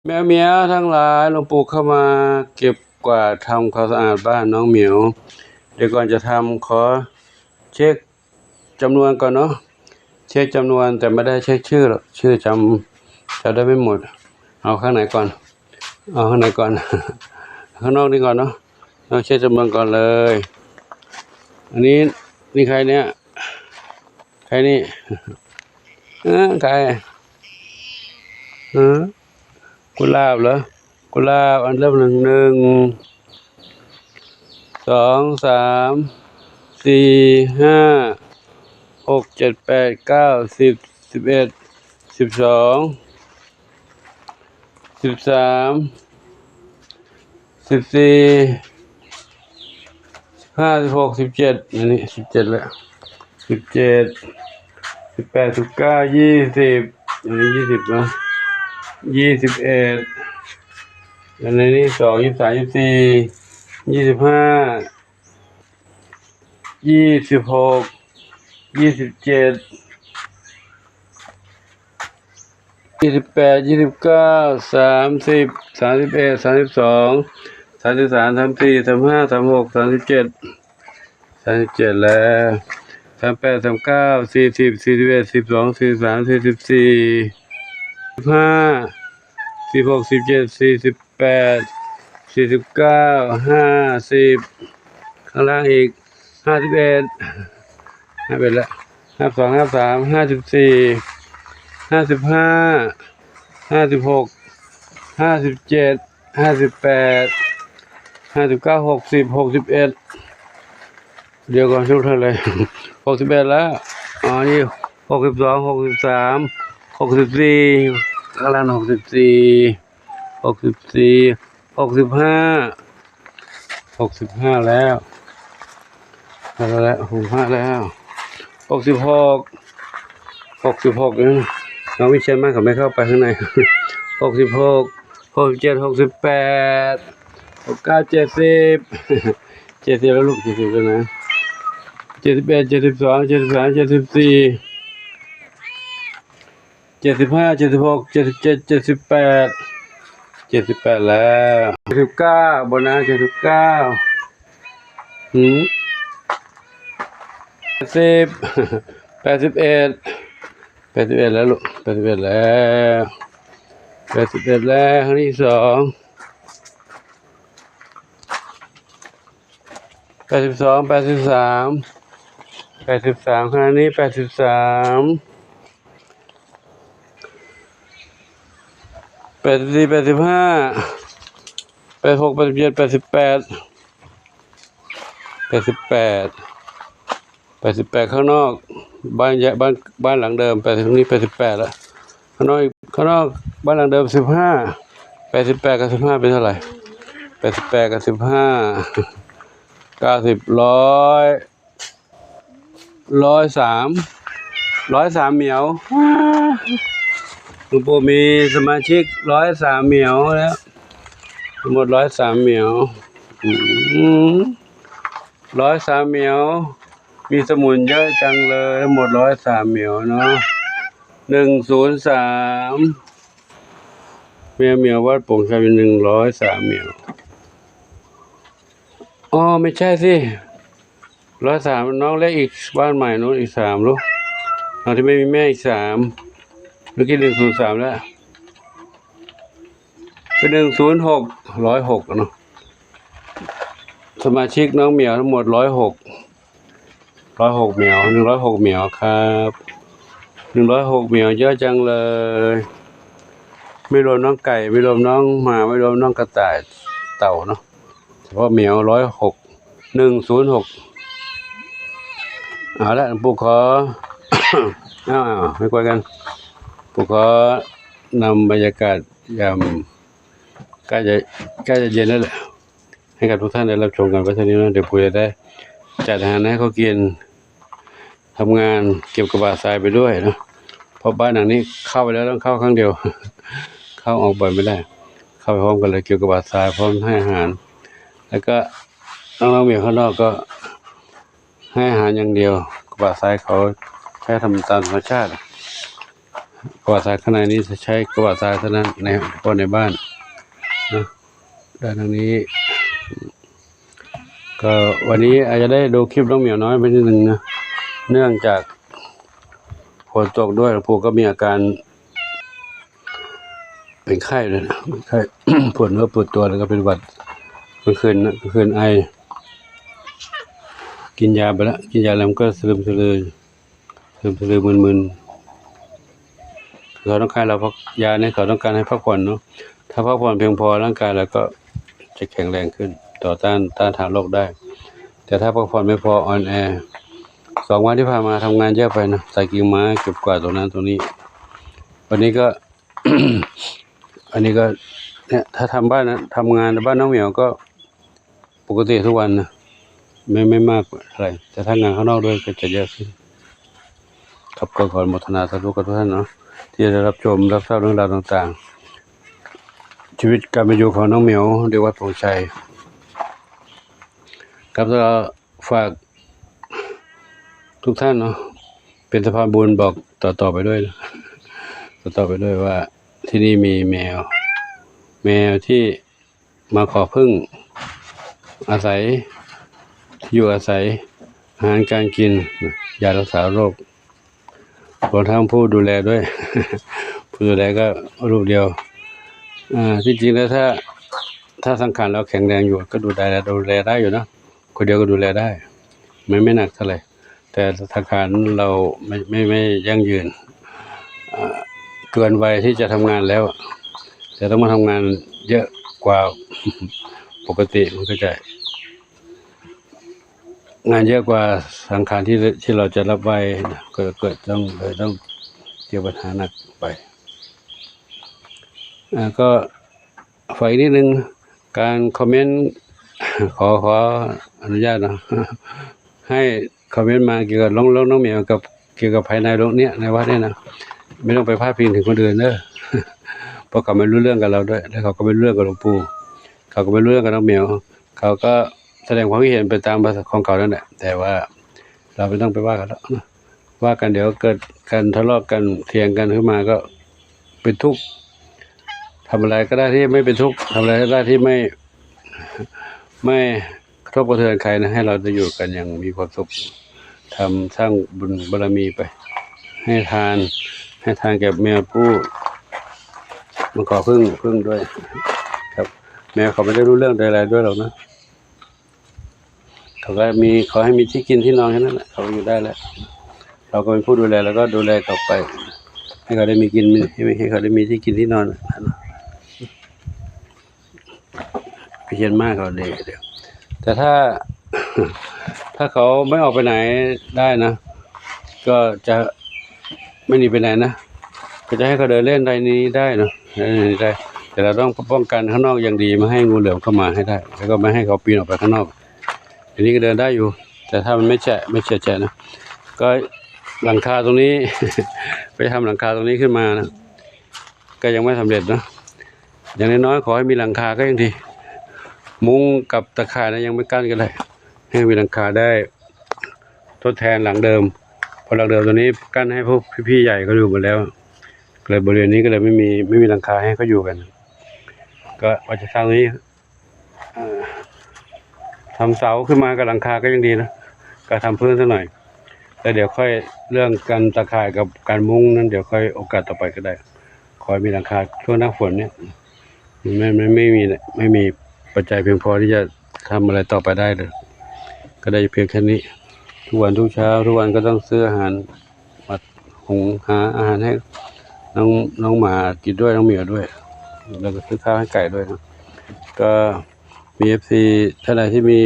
แมวเหมียวทั้งหลายหลวงปู่เข้ามาเก็บกวาดทำความสะอาดบ้านน้องเหมียวเดี๋ยวก่อนจะทำขอเช็คจำนวนก่อนเนาะเช็คจำนวนแต่ไม่ได้เช็คชื่อหรอกชื่อจำได้ไม่หมดเอาข้างไหนก่อนเอาข้างไหนก่อนข้างนอกนี่ก่อนเนาะเราเช็คจำนวนก่อนเลยอันนี้นี่ใครเนี่ยใครนี่ใครกุหลาบเหรอกุหลาบอันเริ่มหนึ่งสองสามสี่ห้าหกเจ็ดแปดเก้าสิบ1112 13 14 15 16 17อันนี้17แล้ว17 18 19 20อันนี้20นะ21อันนี้2 23 24 25 26 27 28 29 30 31 32 33 34 35 36 37 37แล้ว38 39 40 41 12 43 44 15 16 17 48 49 50ข้างล่างอีก51แล้ว52 53 54 55 56 57 58 59 60 61เดี๋ยวก่อนทุกท่านเลย61แล้วอ๋อนี่62 63 64ข้างล่าง64 65แล้ว65แล้ว66นี่น้องวิเชียรมากเขาไม่เข้าไปข้างใน66 67 68 69 70 70แล้วลูก70แล้วนะ71 72 73 74 75 76 77 78 78แล้ว79บนนะ7980 81แล้วลูก81แล้ว81แล้วครั้งที่2 82 83 83ครั้งนี้83 84 85 86 87 88 88ข้างนอกบ้านหลังเดิม80ตรงนี้88แล้วข้างนอกบ้านหลังเดิม15 88กับ15เป็นเท่าไหร่88กับ15 90 103เหมียวหลวงปู่มีสมาชิก103เหมียวแล้วทั้งหมด103เหมียว103เหมียวมีสมุนเยอะจังเลยทั้งหมด103เหมียวเนาะ103เหมียววัดโป่งชัยเป็น103เหมียวอ๋อไม่ใช่สิ103น้องเล็กอีกบ้านใหม่นู้นอีก3ลูกน้องที่ไม่มีแม่อีก3เมื่อกี้103แล้วเป็น106 106เนาะสมาชิกน้องเหมียวทั้งหมด106เหมียว106เหมียวครับ106เหมียวเยอะจังเลยไม่รวมน้องไก่ไม่รวมน้องหมาไม่รวมน้องกระต่ายเต่าเนาะเฉพาะเหมียว106เอาละปู่ขอ ไม่กลัวกันปู่ขอนำบรรยากาศยามใกล้จะเย็นแล้วแหละให้กับทุกท่านได้รับชมกันไปเท่านี้นะเดี๋ยวปู่จะได้จัดอาหารให้เขากินทำงานเก็บกระบะทรายไปด้วยนะเพราะบ้านหลังนี้เข้าไปแล้วต้องเข้าครั้งเดียว เข้าออกบ่อยไม่ได้เข้าไปพร้อมกันเลยเกี่ยวกับกระบะทรายพร้อมให้อาหารแล้วก็น้องๆเหมียวข้างนอกก็ให้อาหารอย่างเดียวกระบะทรายเขาแค่ทำตามธรรมชาติ ประวัติศาสตร์ข้างในนี้จะใช้ประวัติศาสตร์เท่านั้นในเฉพาะในบ้านนะด้านทางนี้ ก็วันนี้อาจจะได้ดูคลิปน้องเหมียวน้อยไปนิดนึงนะเนื่องจากฝนตกด้วยหลวงปู่ก็มีอาการเป็นไข้เลยนะเป็นไข้ ปวดเนื้อปวดตัวแล้วก็เป็นหวัดเมื่อคืนไอกินยาไปแล้วกินยาแล้วมันก็สลืมสลือมึนเขาต้องการเราพักยาเนี่ยเขาต้องการให้พักผ่อนเนาะถ้าพักผ่อนเพียงพอร่างกายเราก็จะแข็งแรงขึ้นต่อต้านทานโรคได้แต่ถ้าพักผ่อนไม่พออ่อนแอ2 วันที่ผ่านมาทำงานเยอะไปนะใส่กิ่งไม้เก็บกวาดตรงนั้นตรงนี้วันนี้ก็ อันนี้ก็เนี่ยถ้าทำบ้านนะทำงานบ้านน้องเหมียวก็ปกติทุกวันนะไม่มากอะไรแต่ถ้างานข้างนอกด้วยก็จะเยอะขึ้นครับก็ขออนุโมทนาสาธุกับทุกท่านเนาะที่ได้รับชมรับทราบเรื่องราวต่างๆชีวิตการเป็นอยู่ของน้องเหมียวเรียกว่าโพชัยครับเราฝากทุกท่านเนาะเป็นสะพานบุญบอกต่อไปด้วยนะต่อไปด้วยว่าที่นี่มีแมวที่มาขอพึ่งอาศัยอยู่อาศัยอาหารการกินยารักษาโรครวมทั้งผู้ดูแลด้วย ผู้ดูแลก็รูปเดียวที่จริงแล้วถ้าสังขารเราแข็งแรงอยู่ก็ดูแลได้อยู่นะคนเดียวก็ดูแลได้ไม่หนักเท่าไหร่แต่สังขารเราไม่ยั่งยืนเกินวัยที่จะทำงานแล้วแต่ต้องมาทำงานเยอะกว่า ปกติมันก็จะงานเยอะกว่าสังขารที่เราจะรับไว้ก็เกิดต้องเจอปัญหาหนักไปก็ฝ่ายนิดนึงการคอมเมนต์ ขออนุญาตนะ ให้คอมเมนต์มาเกี่ยวกับน้องเหมียวกับเกี่ยวกับภายในโรงเนี้ยในวัดเนี่ยนะไม่ต้องไปพาดพิงถึงคนอื่นเด้อ เพราะเขาไม่รู้เรื่องกับเราด้วยและเขาก็ไม่รู้เรื่องกับหลวงปู่เขาก็ไม่รู้เรื่องกับน้องเหมียวเขาก็แสดงความคิดเห็นไปตามภาษาของเขานั่นแหละแต่ว่าเราไม่ต้องไปว่ากันแล้วว่ากันเดี๋ยวเกิดการทะเลาะกันเถียงกันขึ้นมาก็เป็นทุกข์ทำอะไรก็ได้ที่ไม่เป็นทุกข์ทำอะไรก็ได้ที่ไม่กระทบกระเทือนใครนะให้เราจะอยู่กันอย่างมีความสุขสร้างบุญบารมีไปให้ทานแก่แมวผู้มาขอพึ่งด้วยครับแมวเขาไม่ได้รู้เรื่องใดๆด้วยหรอกนะเขาก็ขอให้มีที่กินที่นอนแค่นั้นแหละเขาอยู่ได้แล้วเราก็เป็นผู้ดูแลแล้วก็ดูแลต่อไปให้เขาได้มีกินให้เขาได้มีที่กินที่นอนเพียรมากเขาเดี๋ยวแต่ถ้าเขาไม่ออกไปไหนได้นะก็จะไม่หนีไปไหนนะก็จะให้เขาเดินเล่นในนี้ได้นะได้แต่เราต้องป้องกันข้างนอกอย่างดีไม่ให้งูเหลือมเข้ามาให้ได้แล้วก็ไม่ให้เขาปีนออกไปข้างนอกอันนี้ก็เดินได้อยู่แต่ถ้ามันไม่แฉะนะก็หลังคาตรงนี้ ไปทำหลังคาตรงนี้ขึ้นมานะก็ยังไม่สำเร็จนะอย่างน้อยๆขอให้มีหลังคาก็ยังดีมุ้งกับตะข่ายนะยังไม่กั้นกันเลยให้มีหลังคาได้ทดแทนหลังเดิมเพราะหลังเดิมตัวนี้กั้นให้พวกพี่ๆใหญ่เขาอยู่หมดแล้วเลยบริเวณนี้ก็เลยไม่มีหลังคาให้เขาอยู่กันก็ว่าจะสร้างนี้ทำเสาขึ้นมากับหลังคาก็ยังดีนะก็ทำพื้นซะหน่อยแล้วเดี๋ยวค่อยเรื่องการตะข่ายกับการมุ้งนั้นเดี๋ยวค่อยโอกาสต่อไปก็ได้ขอให้มีหลังคาช่วงหน้าฝนเนี่ยไม่มีปัจจัยเพียงพอที่จะทำอะไรต่อไปได้เลยก็ได้เพียงแค่นี้ทุกวันทุกเช้าทุกวันก็ต้องซื้ออาหารมาหุงหาอาหารให้น้องหมากินด้วยน้องเหมียวด้วยแล้วก็ซื้อข้าวให้ไก่ด้วยนะก็มี FC ท่านใดที่มี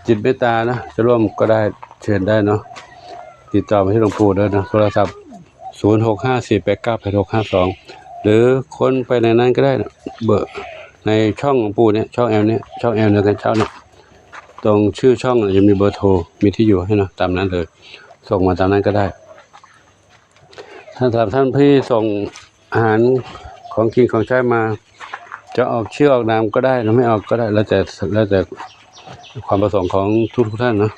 จิตเมตตานะจะร่วมก็ได้เชิญได้เนาะติดต่อมาที่หลวงปู่ด้วยนะโทรศัพท์0654898652หรือคนไปในนั้นก็ได้นะเบอร์ในช่องของปู่เนี่ยช่องแอลเนี่ยช่องแอลเนี่ยกันเช้าเนี่ยตรงชื่อช่องจะมีเบอร์โทรมีที่อยู่ให้นะตามนั้นเลยส่งมาตามนั้นก็ได้ถ้าท่านพี่ส่งอาหารของกินของใช้มาจะออกชื่อออกนามก็ได้หรือไม่ออกก็ได้แล้วแต่ความประสงค์ของทุกท่านนะ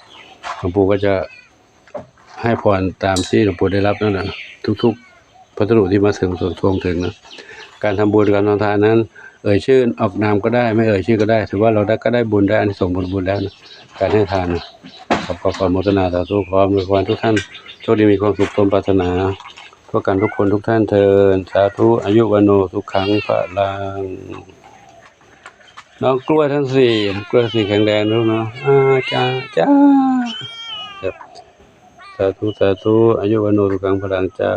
หลวงปู่ก็จะ ให้พรตามที่หลวงปู่ได้รับนั่นแหละทุกๆพัสดุที่มาถึงส่วนทวงถึงนะการทำบุญการทำทานนั้น เอ่ยชื่อออกนามก็ได้ไม่เอ่ยชื่อก็ได้ถือว่าเราได้ก็ได้บุญได้อานิสงส์บุญแล้วนะการให้ทานนะขอความโมทนาสาธุขออวยพรทุกท่านโชคดีมีความสุขสมปรารถนาทั่วกันทุกคนทุกท่านเทินสาธุอายุวันโนสุขังพลังน้องกล้วยทั้งสี่กล้วยสี่แข็งแรงลูกเนาะจ้าครับสาธุอายุวันโนสุขังพลังเจ้า